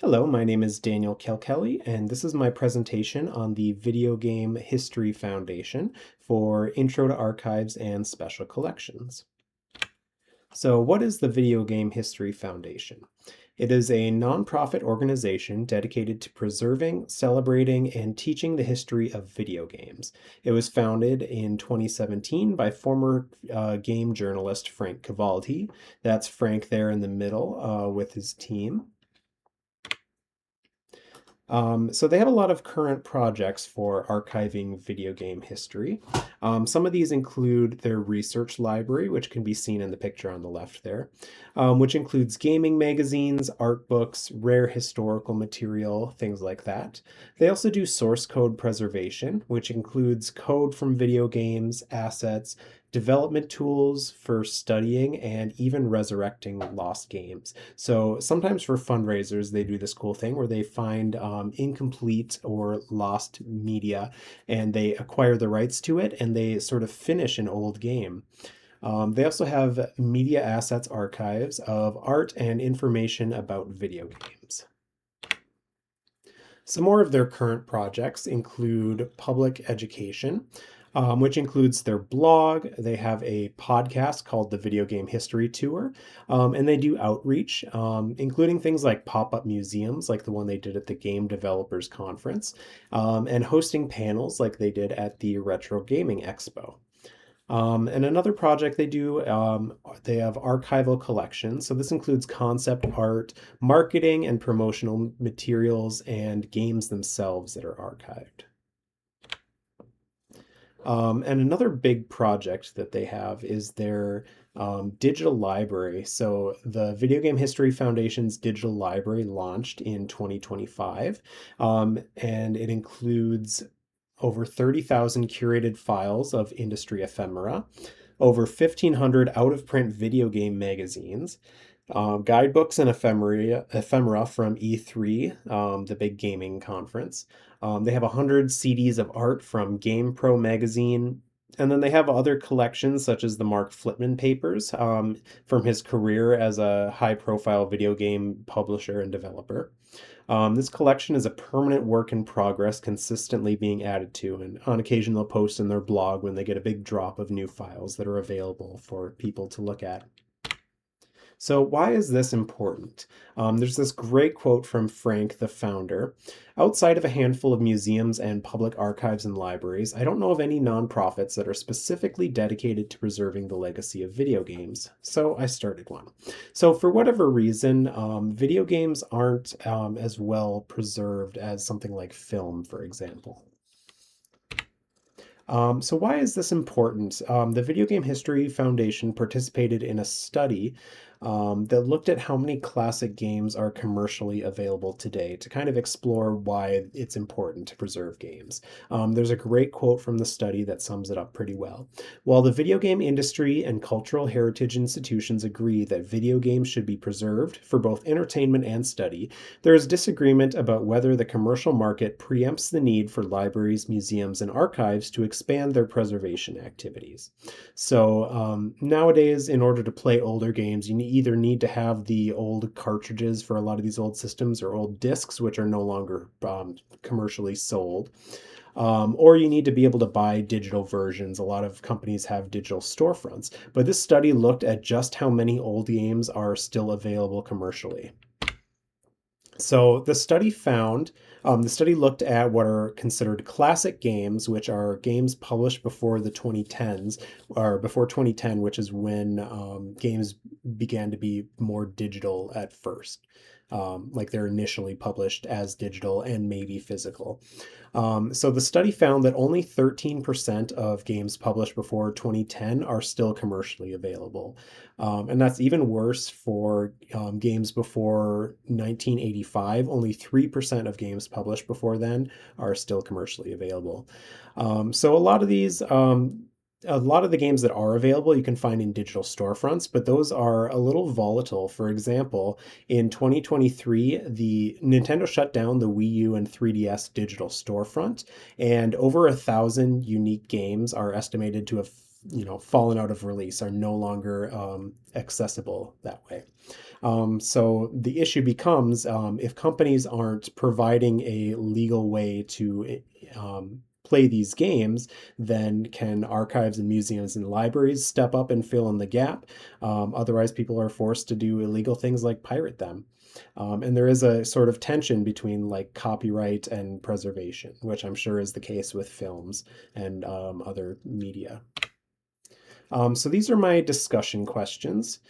Hello, my name is Daniel Kelkelly, and this is my presentation on the Video Game History Foundation for Intro to Archives and Special Collections. So, what is the Video Game History Foundation? It is a nonprofit organization dedicated to preserving, celebrating, and teaching the history of video games. It was founded in 2017 by former game journalist Frank Cavalti. That's Frank there in the middle with his team. So they have a lot of current projects for archiving video game history. Some of these include their research library, which can be seen in the picture on the left there, which includes gaming magazines, art books, rare historical material, things like that. They also do source code preservation, which includes code from video games, assets, development tools for studying, and even resurrecting lost games. So sometimes for fundraisers, they do this cool thing where they find incomplete or lost media and they acquire the rights to it and they sort of finish an old game. They also have media assets archives of art and information about video games. Some more of their current projects include public education, which includes their blog. They have a podcast called the Video Game History Tour, and they do outreach, including things like pop-up museums, like the one they did at the Game Developers Conference, and hosting panels like they did at the Retro Gaming Expo. And another project they do, they have archival collections. So this includes concept art, marketing and promotional materials, and games themselves that are archived. And another big project that they have is their digital library. So the Video Game History Foundation's digital library launched in 2025, and it includes over 30,000 curated files of industry ephemera, over 1,500 out-of-print video game magazines, guidebooks and ephemera from E3, the big gaming conference. They have 100 CDs of art from GamePro magazine, and then they have other collections such as the Mark Flipman papers from his career as a high-profile video game publisher and developer. This collection is a permanent work in progress, consistently being added to, and on occasion they'll post in their blog when they get a big drop of new files that are available for people to look at. So, why is this important? There's this great quote from Frank, the founder. Outside of a handful of museums and public archives and libraries, I don't know of any nonprofits that are specifically dedicated to preserving the legacy of video games. So, I started one. So, for whatever reason, video games aren't as well preserved as something like film, for example. So why is this important? The Video Game History Foundation participated in a study that looked at how many classic games are commercially available today to kind of explore why it's important to preserve games. There's a great quote from the study that sums it up pretty well. While the video game industry and cultural heritage institutions agree that video games should be preserved for both entertainment and study, there is disagreement about whether the commercial market preempts the need for libraries, museums, and archives to expand their preservation activities. So nowadays, in order to play older games, you either need to have the old cartridges for a lot of these old systems or old discs, which are no longer commercially sold. Or you need to be able to buy digital versions. A lot of companies have digital storefronts, but this study looked at just how many old games are still available commercially. So the study looked at what are considered classic games, which are games published before the 2010s, or before 2010, which is when games began to be more digital at first. Like they're initially published as digital and maybe physical. So the study found that only 13% of games published before 2010 are still commercially available. And that's even worse for games before 1985. Only 3% of games published before then are still commercially available. So a lot of the games that are available you can find in digital storefronts, but those are a little volatile. For example, in 2023, the Nintendo shut down the Wii U and 3DS digital storefront, and over 1,000 unique games are estimated to have fallen out of release, are no longer accessible that way. So the issue becomes if companies aren't providing a legal way to play these games, then can archives and museums and libraries step up and fill in the gap? Otherwise, people are forced to do illegal things like pirate them. And there is a sort of tension between like copyright and preservation, which I'm sure is the case with films and other media. So these are my discussion questions.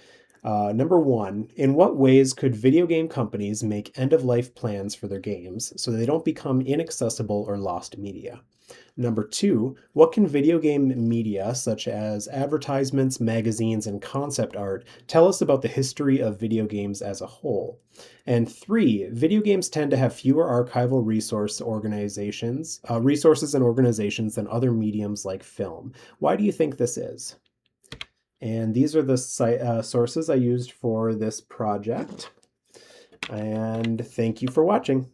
Number one, in what ways could video game companies make end of life plans for their games so they don't become inaccessible or lost media? Number two, what can video game media, such as advertisements, magazines, and concept art, tell us about the history of video games as a whole? And three, video games tend to have fewer archival resources and organizations than other mediums like film. Why do you think this is? And these are the sources I used for this project. And thank you for watching.